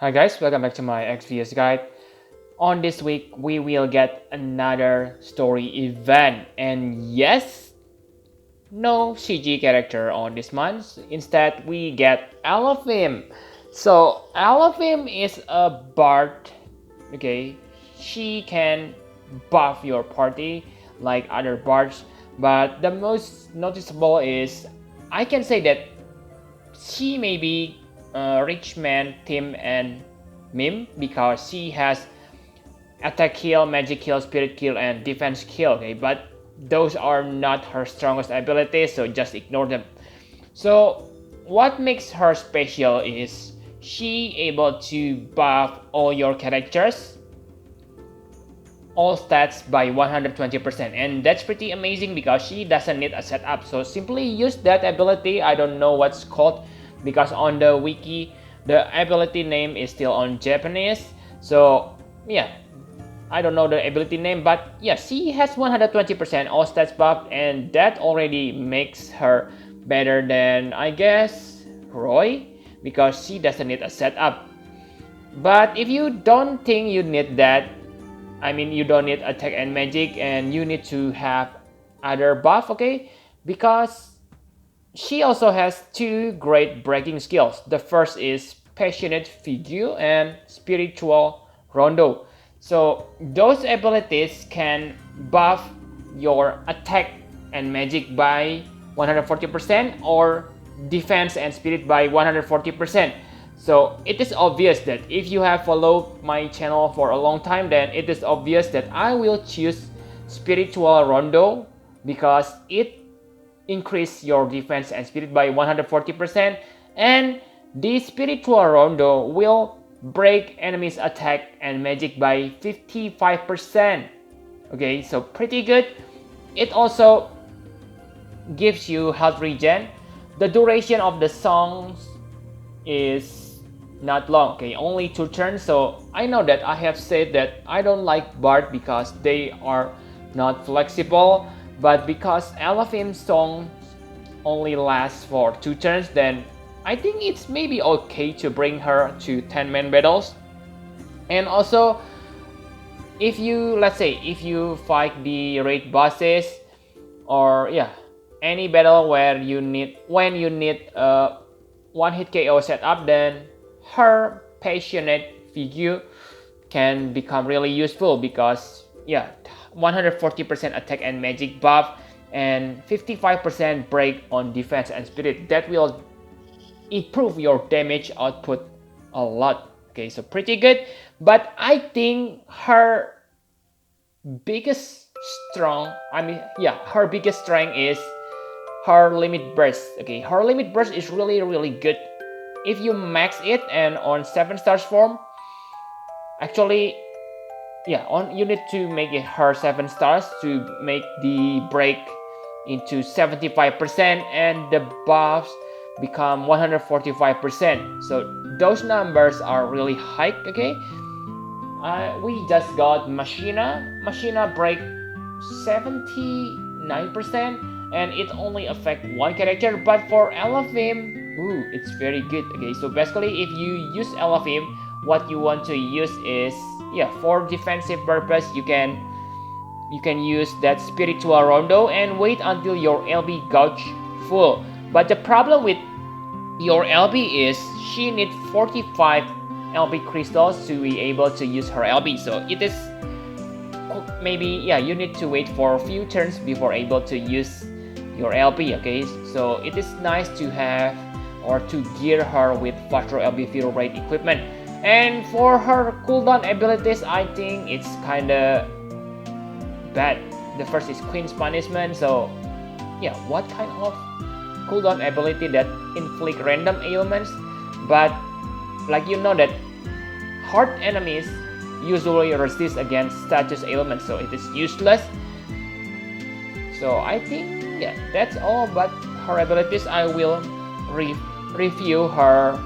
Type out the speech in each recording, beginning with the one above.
Hi guys, welcome back to my XVS guide. On this week, we will get another story event, and yes, no CG character on this month. Instead, we get Elephim. So Elephim is a bard. Okay, she can buff your party like other bards, but the most noticeable is I can say that she may be rich man, Tim, and Mim because she has attack kill, magic kill, spirit kill, and defense kill. Okay, but those are not her strongest abilities, so just ignore them. So what makes her special is she able to buff all your characters, all stats by 120%, and that's pretty amazing because she doesn't need a setup. So simply use that ability. I don't know what's called because on the wiki the ability name is still on Japanese. So yeah, I don't know the ability name, but yeah, she has 120% all stats buff, and that already makes her better than I guess Roy because she doesn't need a setup. But if you don't think you need that, I mean, you don't need attack and magic, and you need to have other buff, okay? Because she also has two great breaking skills. The first is Passionate Figure and Spiritual Rondo. So those abilities can buff your attack and magic by 140% or defense and spirit by 140%. So it is obvious that if you have followed my channel for a long time, then it is obvious that I will choose Spiritual Rondo because it increase your defense and spirit by 140%, and the Spiritual Rondo will break enemies attack and magic by 55%. Okay, so pretty good. It also gives you health regen. The duration of the songs is not long, okay, only 2 turns. So I know that I have said that I don't like Bard because they are not flexible, but because Elephim song only lasts for 2 turns, then I think it's maybe okay to bring her to 10-man battles. And also, if you, let's say, if you fight the raid bosses or yeah, any battle where you need a one hit KO setup, then her Passionate Figure can become really useful because yeah, 140% attack and magic buff and 55% break on defense and spirit. That will improve your damage output a lot. Okay, so pretty good. But I think her biggest her biggest strength is her limit burst. Okay, her limit burst is really good. If you max it and on 7 stars form, actually yeah, you need to make it her 7 stars to make the break into 75% and the buffs become 145%. So those numbers are really high. Okay, we just got Machina break 79%, and it only affects one character, but for Elephim, ooh, it's very good. Okay, so basically if you use Elephim, what you want to use is yeah, for defensive purpose you can use that Spiritual Rondo and wait until your LB gauge full. But the problem with your LB is she needs 45 LB crystals to be able to use her LB. So it is maybe yeah, you need to wait for a few turns before able to use your LB. Okay, so it is nice to have or to gear her with faster LB field rate equipment. And for her cooldown abilities, I think it's kinda bad. The first is Queen's Punishment. So yeah, what kind of cooldown ability that inflict random ailments? But like you know that hard enemies usually resist against status ailments, so it is useless. So I think yeah, that's all. But her abilities I will review her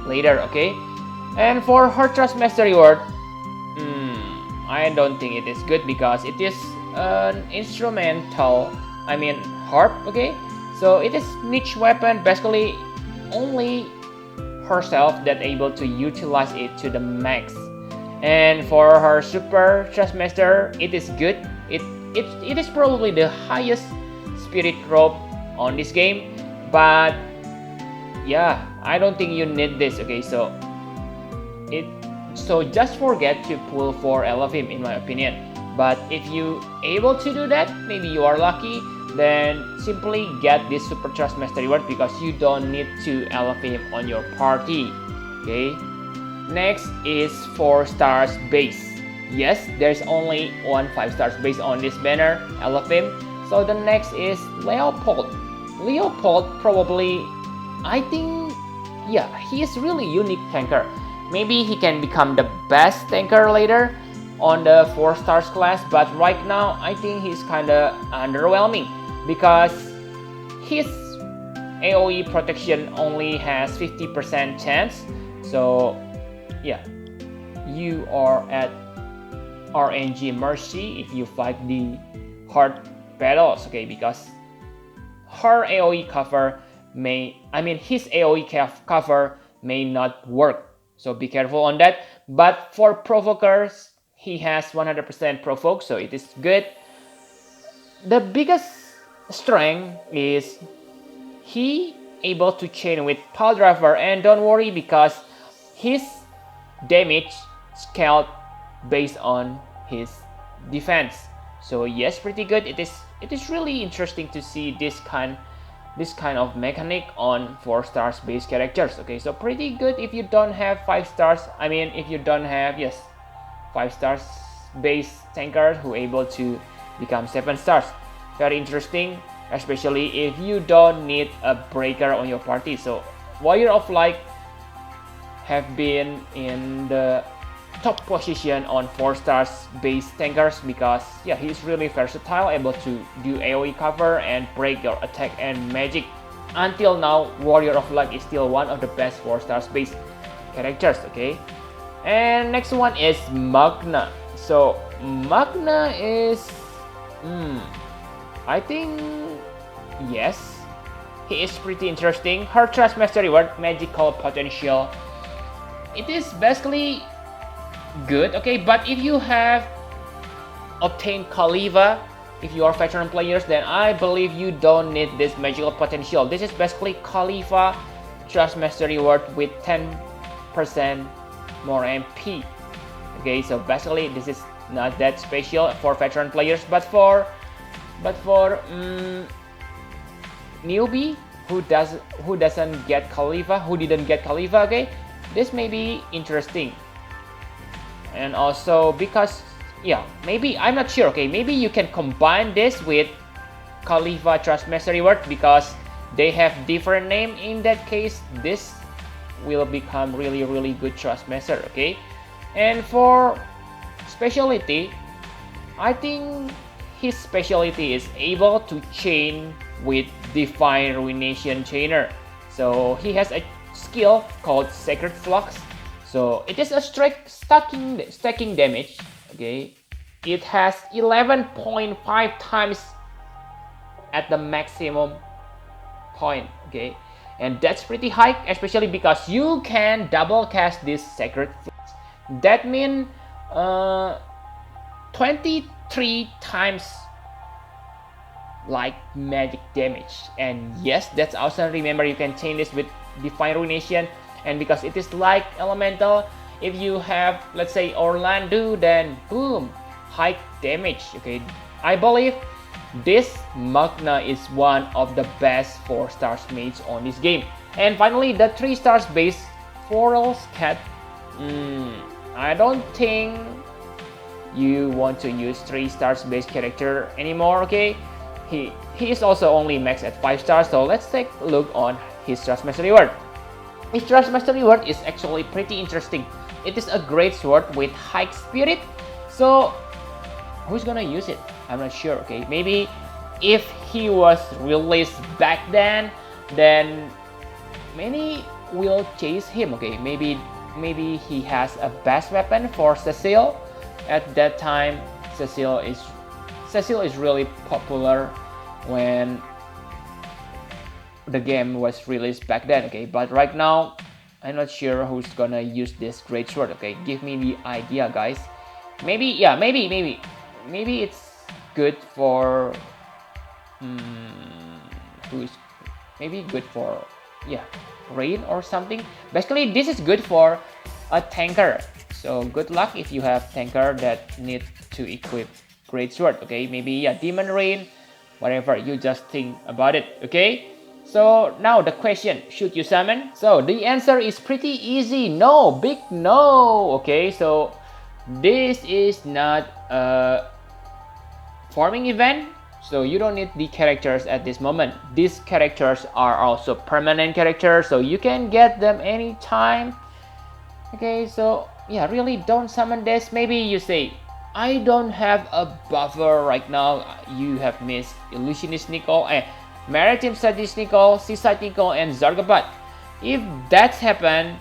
later. Okay, and for her Trust Master reward, I don't think it is good because it is an instrumental, I mean harp. Okay, so it is niche weapon, basically only herself that able to utilize it to the max. And for her super Trustmaster, it is good. It is probably the highest spirit rope on this game, but yeah, I don't think you need this. Okay, so just forget to pull for Elephim in my opinion. But if you able to do that, maybe you are lucky, then simply get this Super Trust Master reward because you don't need to Elephim on your party. Okay. Next is 4 stars base. Yes, there's only one 5 stars base on this banner, Elephim. So the next is Leopold. Leopold probably, I think, yeah, he is really unique tanker. Maybe he can become the best tanker later on the 4 stars class, but right now I think he's kinda underwhelming because his AoE protection only has 50% chance. So yeah, you are at RNG mercy if you fight the hard battles, okay, because her AoE cover his AoE cover may not work. So be careful on that. But for provokers, he has 100% provoke, so it is good. The biggest strength is he able to chain with Pile Driver, and don't worry because his damage scaled based on his defense. So yes, pretty good. It is really interesting to see this kind of mechanic on 4 stars base characters. Okay, so pretty good if you don't have 5 stars. If you don't have 5 stars base tankers who able to become 7 stars. Very interesting, especially if you don't need a breaker on your party. So Warrior of Light have been in the top position on 4 stars base tankers because yeah, he's really versatile, able to do AoE cover and break your attack and magic. Until now, Warrior of Light is still one of the best 4 stars base characters. Okay, and next one is Magna. So Magna is I think yes, he is pretty interesting. Her Trustmaster reward, magical potential, it is basically good, okay, but if you have obtained Khalifa, if you are veteran players, then I believe you don't need this magical potential. This is basically Khalifa Trustmaster reward with 10% more MP. Okay, so basically this is not that special for veteran players, but for newbie who doesn't get Khalifa, who didn't get Khalifa, okay, this may be interesting. And also because yeah, maybe I'm not sure, okay, maybe you can combine this with Khalifa Trustmaster reward because they have different name. In that case, this will become really good Trustmaster, okay. And for specialty, I think his specialty is able to chain with Divine Ruination Chainer. So he has a skill called Sacred Flux. So it is a stacking damage. Okay, it has 11.5 times at the maximum point. Okay, and that's pretty high, especially because you can double cast this Sacred Flux. That means 23 times like magic damage. And yes, that's awesome. Remember, you can chain this with Divine Ruination, and because it is like elemental, if you have, let's say, Orlando, then boom, high damage. Okay, I believe this Magna is one of the best 4 stars mates on this game. And finally, the 3 stars base Forel's Cat. I don't think you want to use 3 stars base character anymore. Okay, he is also only max at 5 stars. So let's take a look on his Trustmaster reward. His Trustmaster reward is actually pretty interesting. It is a great sword with high spirit. So who's gonna use it? I'm not sure. Okay, maybe if he was released back then many will chase him. Okay, maybe he has a best weapon for Cecile. At that time, Cecile is really popular when the game was released back then. Okay, but right now I'm not sure who's gonna use this great sword. Okay, give me the idea, guys. Maybe, yeah, maybe it's good for who's maybe good for, yeah, rain or something. Basically, this is good for a tanker. So good luck if you have tanker that need to equip great sword. Okay, maybe, yeah, demon rain, whatever. You just think about it. Okay. So now the question, should you summon? So the answer is pretty easy. No, big no. Okay, so this is not a farming event, so you don't need the characters at this moment. These characters are also permanent characters, so you can get them anytime. Okay, so yeah, really don't summon this. Maybe you say, I don't have a buffer right now. You have missed Illusionist Nicole, Maritime Strategist Nicole, Seaside Nicole, and Zargabat. If that's happened,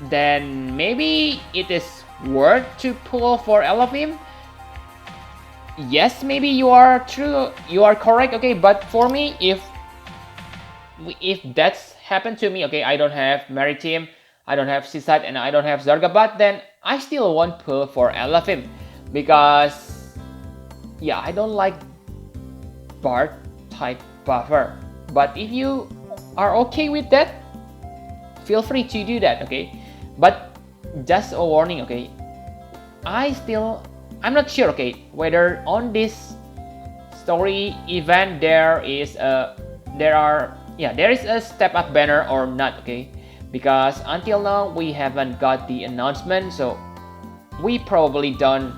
then maybe it is worth to pull for Elephim. Yes, maybe you are correct. Okay, but for me, if that's happened to me, okay, I don't have Maritime, I don't have Seaside, and I don't have Zargabat, then I still won't pull for Elephim, because yeah, I don't like Bard type buffer. But if you are okay with that, feel free to do that. Okay, but just a warning. Okay, I'm not sure, okay, whether on this story event there is a step up banner or not. Okay, because until now we haven't got the announcement, so we probably don't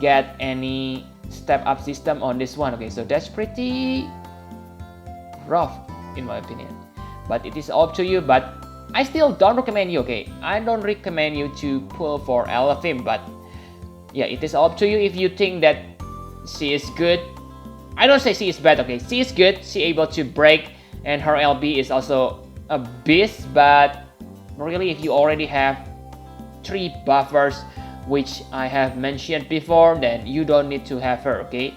get any step up system on this one. Okay, so that's pretty rough in my opinion, but it is up to you. But I still don't recommend you. Okay, I don't recommend you to pull for Elephim, but yeah, it is up to you. If you think that she is good, I don't say she is bad. Okay, she is good, she able to break, and her LB is also a beast. But really, if you already have 3 buffers, which I have mentioned before, then you don't need to have her. Okay,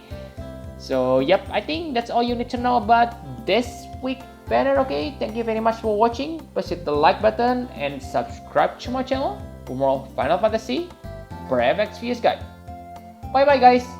so yep, I think that's all you need to know about this week banner. Okay, thank you very much for watching. Please hit the like button and subscribe to my channel for more Final Fantasy Brave XVS guide. Bye bye, guys.